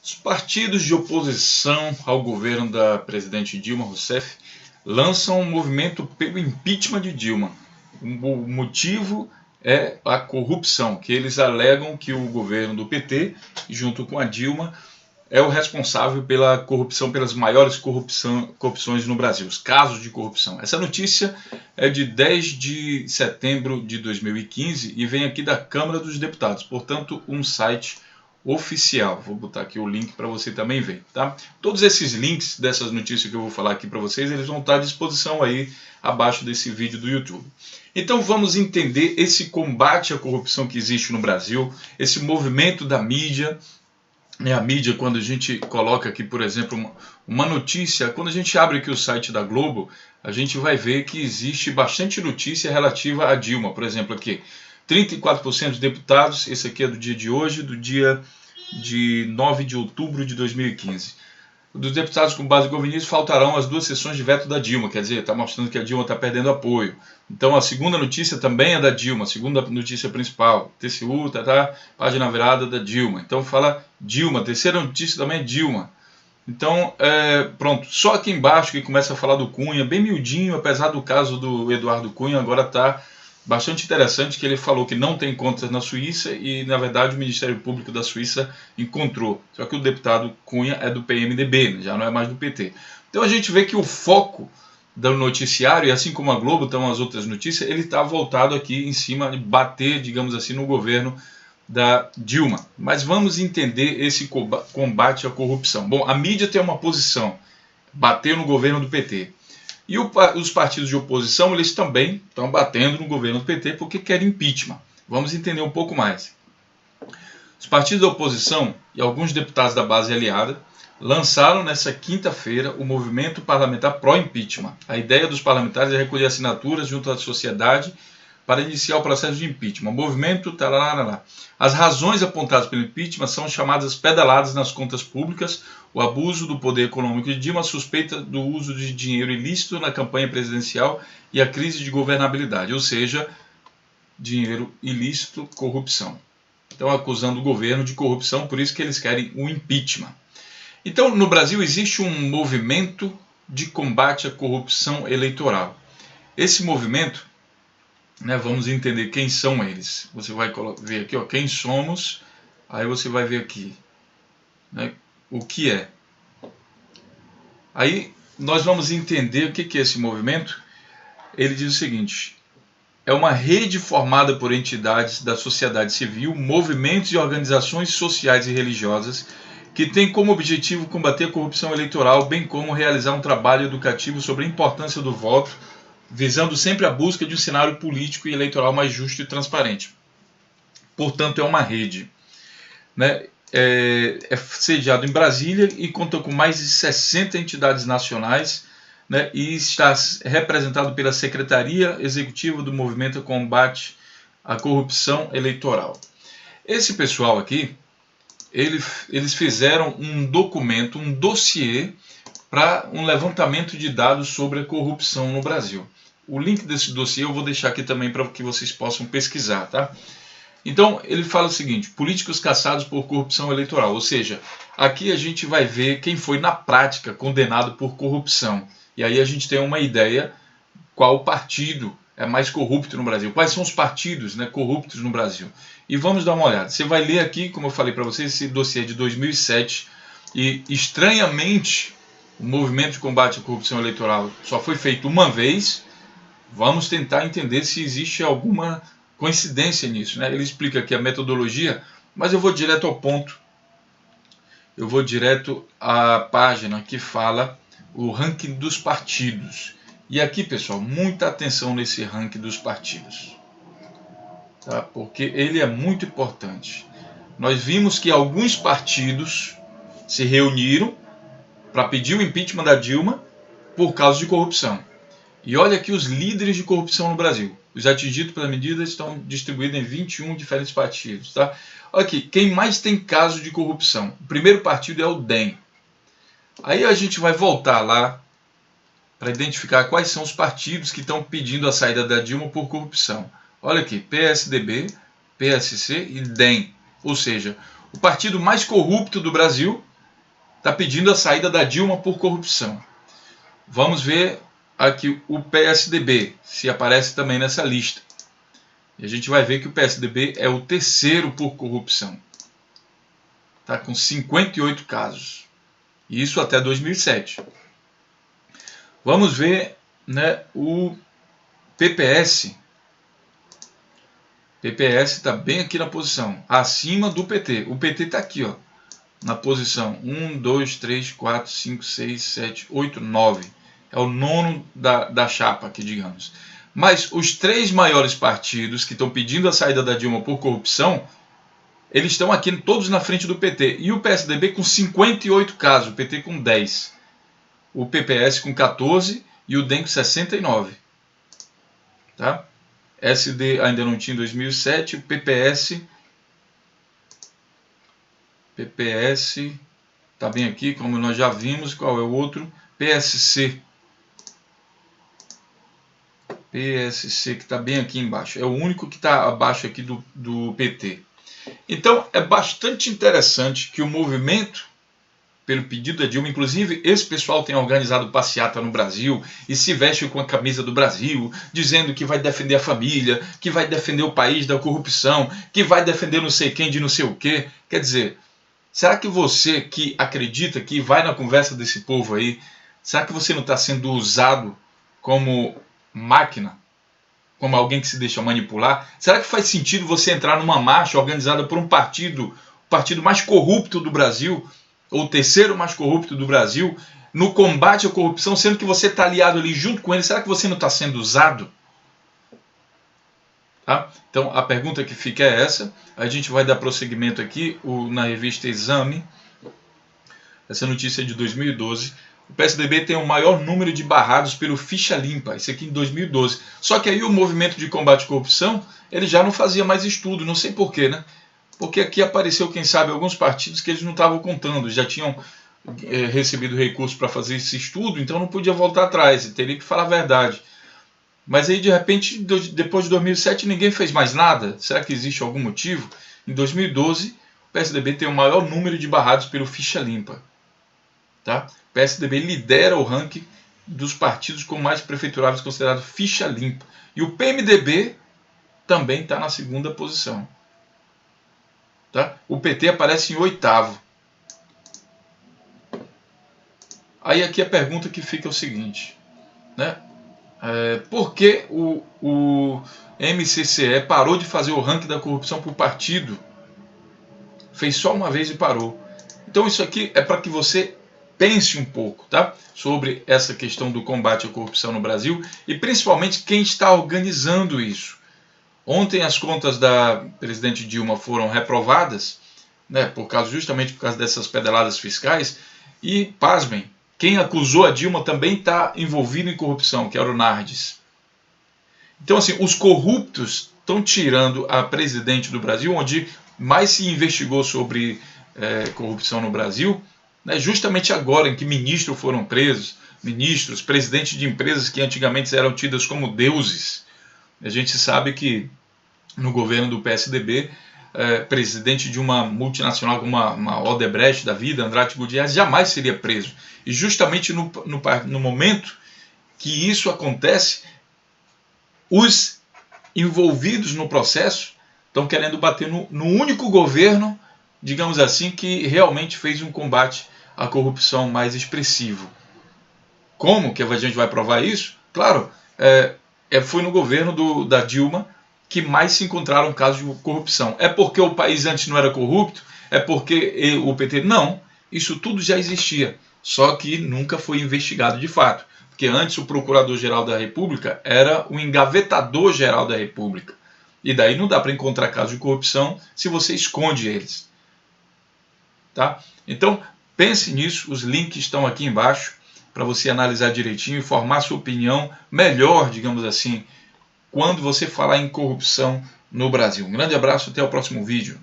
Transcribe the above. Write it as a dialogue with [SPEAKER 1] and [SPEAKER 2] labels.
[SPEAKER 1] Os partidos de oposição ao governo da presidente Dilma Rousseff lançam um movimento pelo impeachment de Dilma. O motivo é a corrupção, que eles alegam que o governo do PT, junto com a Dilma, é o responsável pela corrupção, pelas maiores corrupções no Brasil, os casos de corrupção. Essa notícia é de 10 de setembro de 2015 e vem aqui da Câmara dos Deputados, portanto, um site oficial. Vou botar aqui o link para você também ver, tá? Todos esses links dessas notícias que eu vou falar aqui para vocês, eles vão estar à disposição aí abaixo desse vídeo do YouTube. Então vamos entender esse combate à corrupção que existe no Brasil, esse movimento da mídia. A mídia, quando a gente coloca aqui, por exemplo, uma notícia, quando a gente abre aqui o site da Globo, a gente vai ver que existe bastante notícia relativa a Dilma. Por exemplo, aqui, 34% dos deputados, esse aqui é do dia de hoje, do dia de 9 de outubro de 2015. Dos deputados com base governista faltarão as 2 sessões de veto da Dilma, quer dizer, está mostrando que a Dilma está perdendo apoio. Então a segunda notícia também é da Dilma, a segunda notícia principal, TCU, página virada da Dilma. Então fala Dilma, a terceira notícia também é Dilma. Então, pronto, só aqui embaixo que começa a falar do Cunha, bem miudinho, apesar do caso do Eduardo Cunha, agora está bastante interessante, que ele falou que não tem contas na Suíça e, na verdade, o Ministério Público da Suíça encontrou. Só que o deputado Cunha é do PMDB, já não é mais do PT. Então a gente vê que o foco do noticiário, e assim como a Globo, estão as outras notícias, ele está voltado aqui em cima de bater, digamos assim, no governo da Dilma. Mas vamos entender esse combate à corrupção. Bom, a mídia tem uma posição, bater no governo do PT. E os partidos de oposição, eles também estão batendo no governo do PT porque querem impeachment. Vamos entender um pouco mais. Os partidos da oposição e alguns deputados da base aliada lançaram nessa quinta-feira o movimento parlamentar pró-impeachment. A ideia dos parlamentares é recolher assinaturas junto à sociedade para iniciar o processo de impeachment. O movimento... As razões apontadas pelo impeachment são chamadas pedaladas nas contas públicas, o abuso do poder econômico de Dilma, a suspeita do uso de dinheiro ilícito na campanha presidencial e a crise de governabilidade, ou seja, dinheiro ilícito, corrupção. Então, acusando o governo de corrupção, por isso que eles querem o impeachment. Então, no Brasil existe um movimento de combate à corrupção eleitoral. Esse movimento, vamos entender quem são eles. Você vai ver aqui, quem somos, aí você vai ver aqui, o que é. Aí nós vamos entender o que é esse movimento. Ele diz o seguinte: é uma rede formada por entidades da sociedade civil, movimentos e organizações sociais e religiosas que tem como objetivo combater a corrupção eleitoral, bem como realizar um trabalho educativo sobre a importância do voto, visando sempre a busca de um cenário político e eleitoral mais justo e transparente. Portanto, é uma rede. É sediado em Brasília e conta com mais de 60 entidades nacionais, e está representado pela Secretaria Executiva do Movimento de Combate à Corrupção Eleitoral. Esse pessoal aqui, eles fizeram um documento, um dossiê para um levantamento de dados sobre a corrupção no Brasil. O link desse dossiê eu vou deixar aqui também para que vocês possam pesquisar, tá? Então, ele fala o seguinte: políticos caçados por corrupção eleitoral, ou seja, aqui a gente vai ver quem foi na prática condenado por corrupção. E aí a gente tem uma ideia qual partido é mais corrupto no Brasil, quais são os partidos corruptos no Brasil. E vamos dar uma olhada. Você vai ler aqui, como eu falei para vocês, esse dossiê de 2007 e, estranhamente, o movimento de combate à corrupção eleitoral só foi feito uma vez. Vamos tentar entender se existe alguma coincidência nisso. Ele explica aqui a metodologia, mas eu vou direto ao ponto. Eu vou direto à página que fala o ranking dos partidos. E aqui, pessoal, muita atenção nesse ranking dos partidos, tá? Porque ele é muito importante. Nós vimos que alguns partidos se reuniram para pedir o impeachment da Dilma por causa de corrupção. E olha aqui os líderes de corrupção no Brasil. Os atingidos pela medida estão distribuídos em 21 diferentes partidos. Tá? Olha aqui, quem mais tem caso de corrupção? O primeiro partido é o DEM. Aí a gente vai voltar lá para identificar quais são os partidos que estão pedindo a saída da Dilma por corrupção. Olha aqui, PSDB, PSC e DEM. Ou seja, o partido mais corrupto do Brasil está pedindo a saída da Dilma por corrupção. Vamos ver aqui o PSDB, se aparece também nessa lista. E a gente vai ver que o PSDB é o terceiro por corrupção. Está com 58 casos. Isso até 2007. Vamos ver, né, o PPS. PPS está bem aqui na posição, acima do PT. O PT está aqui, ó, na posição 1, 2, 3, 4, 5, 6, 7, 8, 9. É o nono da chapa aqui, digamos. Mas os três maiores partidos que estão pedindo a saída da Dilma por corrupção, eles estão aqui todos na frente do PT. E o PSDB com 58 casos, o PT com 10. O PPS com 14 e o DEM com 69. Tá? SD ainda não tinha em 2007, o PPS está bem aqui, como nós já vimos. Qual é o outro? PSC que está bem aqui embaixo, é o único que está abaixo aqui do PT. Então é bastante interessante que o movimento pelo pedido da Dilma, inclusive esse pessoal tem organizado passeata no Brasil e se veste com a camisa do Brasil, dizendo que vai defender a família, que vai defender o país da corrupção, que vai defender não sei quem de não sei o quê. Quer dizer, será que você que acredita, que vai na conversa desse povo aí, será que você não está sendo usado como máquina? Como alguém que se deixa manipular? Será que faz sentido você entrar numa marcha organizada por um partido, o partido mais corrupto do Brasil, ou o terceiro mais corrupto do Brasil, no combate à corrupção, sendo que você está aliado ali junto com ele? Será que você não está sendo usado? Tá? Então a pergunta que fica é essa. A gente vai dar prosseguimento aqui na revista Exame. Essa notícia é de 2012. O PSDB tem o maior número de barrados pelo ficha limpa, isso aqui em 2012. Só que aí o movimento de combate à corrupção, ele já não fazia mais estudo, não sei porquê, né? Porque aqui apareceu, quem sabe, alguns partidos que eles não estavam contando, já tinham recebido recursos para fazer esse estudo, então não podia voltar atrás, teria que falar a verdade. Mas aí, de repente, depois de 2007, ninguém fez mais nada. Será que existe algum motivo? Em 2012, o PSDB tem o maior número de barrados pelo ficha limpa. Tá? O PSDB lidera o ranking dos partidos com mais prefeituráveis considerados ficha limpa. E o PMDB também está na segunda posição. Tá? O PT aparece em 8º. Aí aqui a pergunta que fica é o seguinte, né? Por que o MCCE parou de fazer o ranking da corrupção por partido? Fez só uma vez e parou. Então isso aqui é para que você pense um pouco, tá? Sobre essa questão do combate à corrupção no Brasil e principalmente quem está organizando isso. Ontem as contas da presidente Dilma foram reprovadas, né, justamente por causa dessas pedaladas fiscais, e, pasmem, quem acusou a Dilma também está envolvido em corrupção, que era o Nardes. Então, assim, os corruptos estão tirando a presidente do Brasil, onde mais se investigou sobre corrupção no Brasil, né, justamente agora em que ministros foram presos, presidentes de empresas que antigamente eram tidas como deuses. A gente sabe que no governo do PSDB, presidente de uma multinacional como uma Odebrecht da vida, Andrade Gutierrez, jamais seria preso. E justamente no momento que isso acontece, os envolvidos no processo estão querendo bater no único governo, digamos assim, que realmente fez um combate à corrupção mais expressivo. Como que a gente vai provar isso? Claro, foi no governo da Dilma que mais se encontraram casos de corrupção. É porque o país antes não era corrupto? É porque o PT... Não, isso tudo já existia, só que nunca foi investigado de fato. Porque antes o Procurador-Geral da República era o Engavetador-Geral da República. E daí não dá para encontrar casos de corrupção se você esconde eles. Tá? Então, pense nisso, os links estão aqui embaixo para você analisar direitinho e formar sua opinião melhor, digamos assim, quando você falar em corrupção no Brasil. Um grande abraço, até o próximo vídeo.